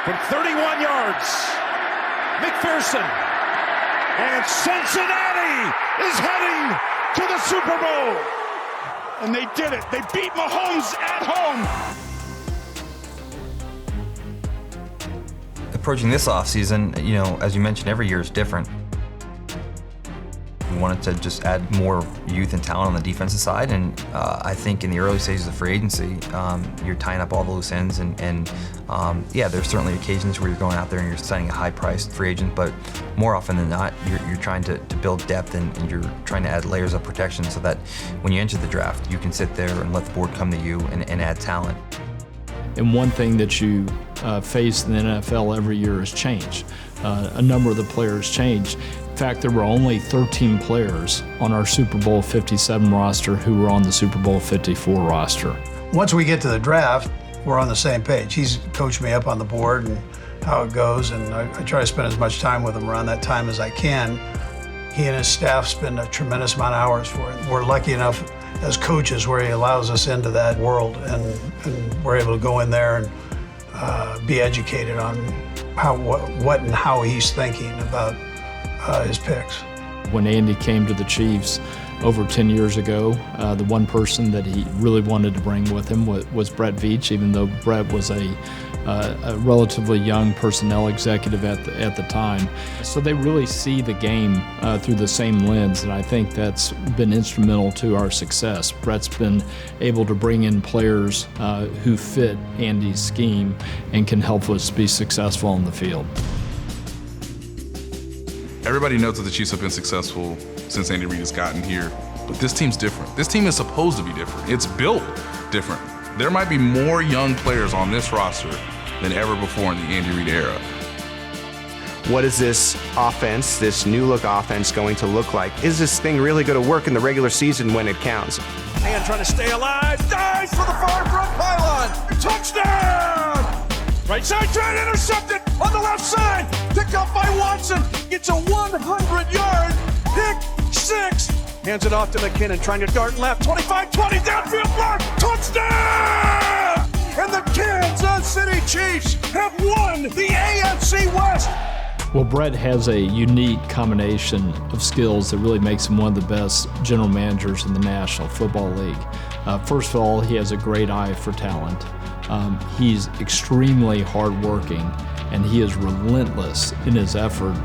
from 31 yards. McPherson. And Cincinnati is heading to the Super Bowl. And they did it. They beat Mahomes at home. Approaching this offseason, you know, as you mentioned, every year is different. We wanted to just add more youth and talent on the defensive side, and I think in the early stages of free agency, you're tying up all the loose ends, and yeah, there's certainly occasions where you're going out there and you're signing a high-priced free agent, but more often than not, you're trying to build depth and you're trying to add layers of protection so that when you enter the draft, you can sit there and let the board come to you and add talent. And one thing that you face in the NFL every year is change. A number of the players change. In fact, there were only 13 players on our Super Bowl 57 roster who were on the Super Bowl 54 roster. Once we get to the draft, we're on the same page. He's coached me up on the board and how it goes, and I try to spend as much time with him around that time as I can. He and his staff spend a tremendous amount of hours for it. We're lucky enough as coaches where he allows us into that world, and we're able to go in there and be educated on what and how he's thinking about his picks. When Andy came to the Chiefs over 10 years ago, the one person that he really wanted to bring with him was Brett Veach, even though Brett was a relatively young personnel executive at the time. So they really see the game through the same lens, and I think that's been instrumental to our success. Brett's been able to bring in players who fit Andy's scheme and can help us be successful on the field. Everybody knows that the Chiefs have been successful since Andy Reid has gotten here, but this team's different. This team is supposed to be different. It's built different. There might be more young players on this roster than ever before in the Andy Reid era. What is this offense, this new look offense, going to look like? Is this thing really going to work in the regular season when it counts? And trying to stay alive, dives for the far front pylon. Touchdown! Right side trying to intercept it on the left side. Picked up by Watson. It's a 100-yard pick six. Hands it off to McKinnon, trying to dart left. 25-20, downfield block. Touchdown! And the Kansas City Chiefs have won the AFC West. Well, Brett has a unique combination of skills that really makes him one of the best general managers in the National Football League. First of all, he has a great eye for talent. He's extremely hardworking, and he is relentless in his effort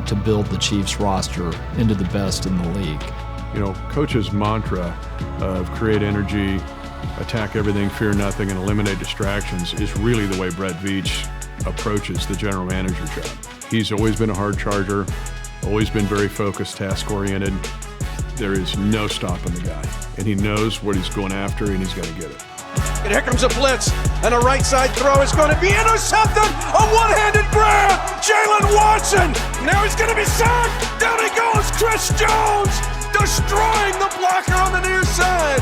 to build the Chiefs roster into the best in the league. You know, Coach's mantra of create energy, attack everything, fear nothing, and eliminate distractions is really the way Brett Veach approaches the general manager job. He's always been a hard charger, always been very focused, task-oriented. There is no stopping the guy, and he knows what he's going after, and he's going to get it. And here comes a blitz, and a right side throw is going to be intercepted. A one-handed grab, Jalen Watson. Now he's going to be sacked. Down he goes, Chris Jones, destroying the blocker on the near side.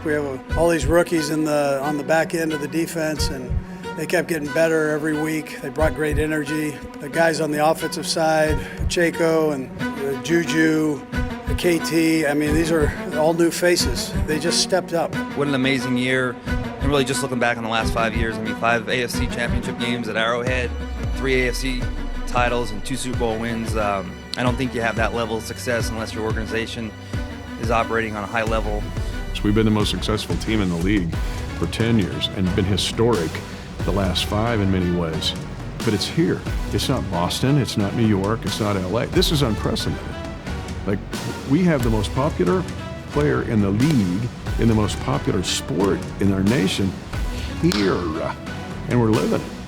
We have all these rookies on the back end of the defense, and they kept getting better every week. They brought great energy. The guys on the offensive side, Pacheco and Juju, KT, I mean, these are all new faces. They just stepped up. What an amazing year. And really just looking back on the last 5 years, I mean, 5 AFC championship games at Arrowhead, 3 AFC titles and 2 Super Bowl wins. I don't think you have that level of success unless your organization is operating on a high level. So we've been the most successful team in the league for 10 years and been historic the last 5 in many ways. But it's here. It's not Boston. It's not New York. It's not LA. This is unprecedented. Like, we have the most popular player in the league, in the most popular sport in our nation here, and we're living it.